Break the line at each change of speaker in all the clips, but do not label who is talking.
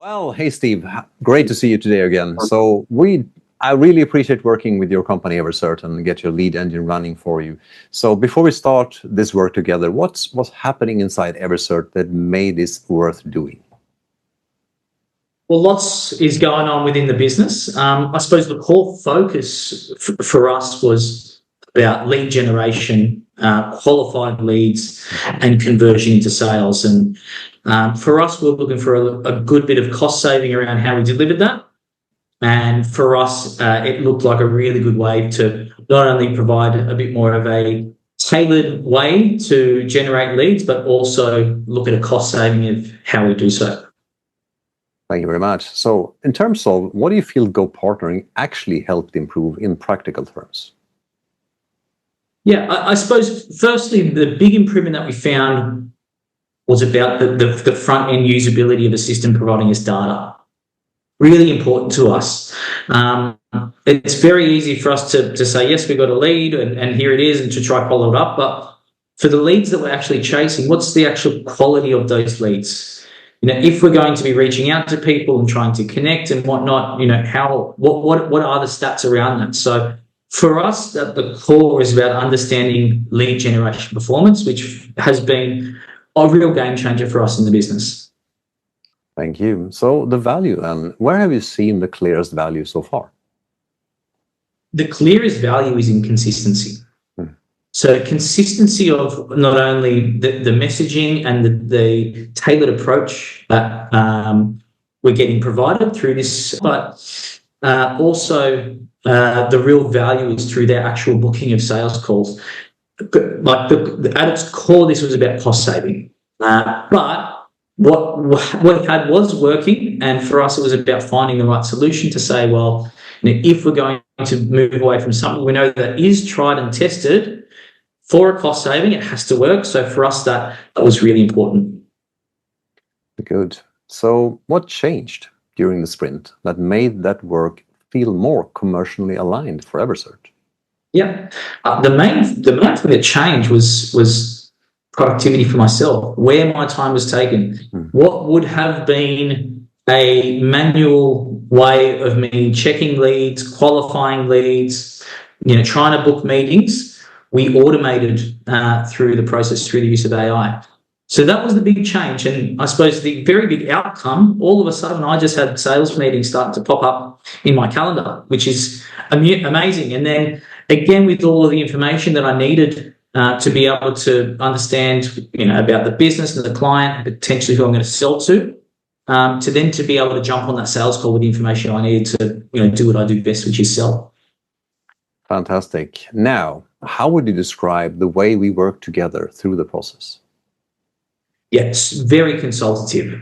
Well, hey Steve, great to see you today again. I really appreciate working with your company EverCert and get your lead engine running for you. So before we start this work together, what's happening inside EverCert that made this worth doing?
Well, lots is going on within the business. I suppose the core focus for us was about lead generation, qualified leads, and conversion into sales. And for us, we're looking for a good bit of cost saving around how we delivered that. And for us, it looked like a really good way to not only provide a bit more of a tailored way to generate leads, but also look at a cost saving of how we do so.
Thank you very much. So in terms of what do you feel GoPartnering actually helped improve in practical terms?
Yeah, I suppose firstly, the big improvement that we found was about the front-end usability of the system providing us data. Really important to us. It's very easy for us to say, yes, we got a lead and here it is, and to try follow it up. But for the leads that we're actually chasing, what's the actual quality of those leads? If we're going to be reaching out to people and trying to connect and whatnot, what are the stats around that? So for us, the core is about understanding lead generation performance, which has been a real game changer for us in the business.
Thank you. So the value, where have you seen the clearest value so far?
The clearest value is in consistency. So consistency of not only the messaging and the tailored approach that we're getting provided through this, but also the real value is through their actual booking of sales calls. Like at its core, this was about cost saving. But what we had was working, and for us, it was about finding the right solution to say, well, if we're going to move away from something we know that is tried and tested, for a cost saving, it has to work. So for us, that was really important.
Good. So what changed during the sprint that made that work feel more commercially aligned for EverCert?
Yeah, the main thing that changed was productivity for myself, where my time was taken. What would have been a manual way of me checking leads, qualifying leads, trying to book meetings, we automated through the process through the use of AI. So that was the big change. And I suppose the very big outcome, all of a sudden, I just had sales meetings starting to pop up in my calendar, which is amazing. And then again, with all of the information that I needed to be able to understand, about the business and the client, and potentially who I'm going to sell to be able to jump on that sales call with the information I needed to, do what I do best, which is sell.
Fantastic. Now, how would you describe the way we work together through the process?
Yes, very consultative.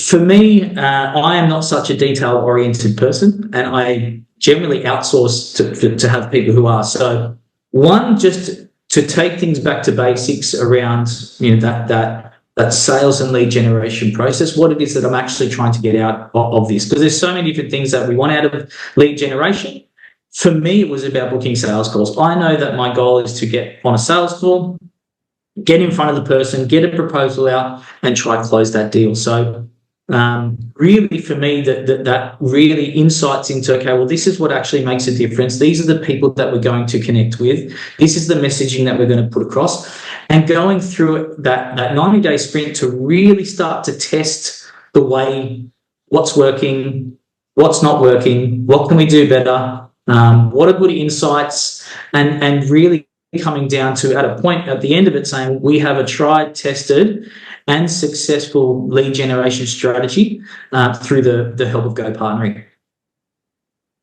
For me, I am not such a detail-oriented person, and I generally outsource to have people who are. So, one, just to take things back to basics around that sales and lead generation process, what it is that I'm actually trying to get out of this, because there's so many different things that we want out of lead generation. For me, it was about booking sales calls. I know that my goal is to get on a sales call, get in front of the person, get a proposal out, and try to close that deal. So really, for me, that really insights into, okay, well, this is what actually makes a difference. These are the people that we're going to connect with. This is the messaging that we're going to put across. And going through that 90-day sprint to really start to test the way, what's working, what's not working, what can we do better, what are good insights, and really coming down to, at a point at the end of it, saying we have a tried, tested and successful lead generation strategy through the help of GoPartnering.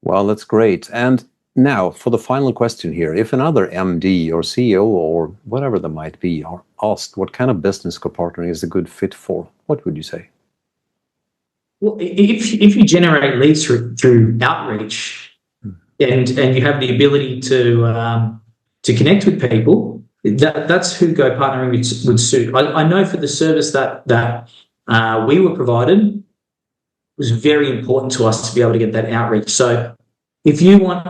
Well, that's great. And now for the final question here, if another MD or CEO or whatever that might be are asked what kind of business GoPartnering is a good fit for, what would you say?
Well, if you generate leads through outreach, and you have the ability to connect with people, that's who GoPartnering would suit. I know for the service that we were provided, it was very important to us to be able to get that outreach. So if you want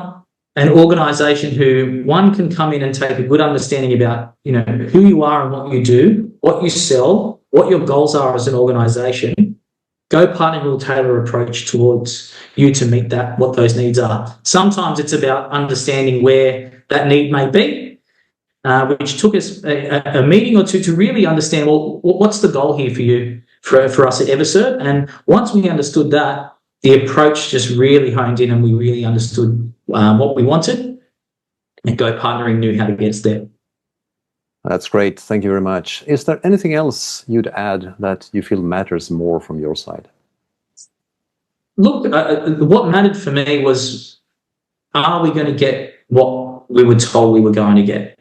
an organisation who, one, can come in and take a good understanding about, who you are and what you do, what you sell, what your goals are as an organisation, GoPartnering will tailor approach towards you to meet what those needs are. Sometimes it's about understanding where that need may be, which took us a meeting or two to really understand, well, what's the goal here for you, for us at EverCert? And once we understood that, the approach just really honed in and we really understood what we wanted, and GoPartnering knew how to get us there.
That's great. Thank you very much. Is there anything else you'd add that you feel matters more from your side?
Look, what mattered for me was, are we going to get what we were told we were going to get?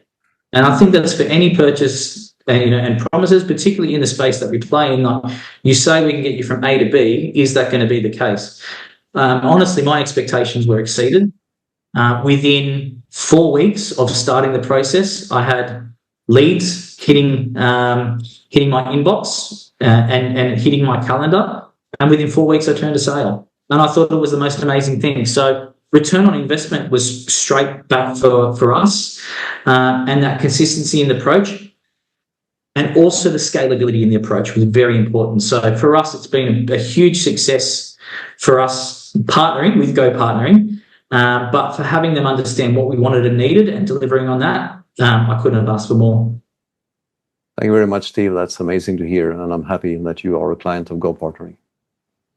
And I think that's for any purchase and promises, particularly in the space that we play in. Like, you say we can get you from A to B, is that going to be the case? Honestly, my expectations were exceeded. Within 4 weeks of starting the process, I had leads hitting my inbox and hitting my calendar. And within 4 weeks, I turned a sale. And I thought it was the most amazing thing. So return on investment was straight back for us, and that consistency in the approach, and also the scalability in the approach was very important. So for us, it's been a huge success for us partnering with GoPartnering, but for having them understand what we wanted and needed and delivering on that, I couldn't have asked for more.
Thank you very much, Steve. That's amazing to hear, and I'm happy that you are a client of GoPartnering.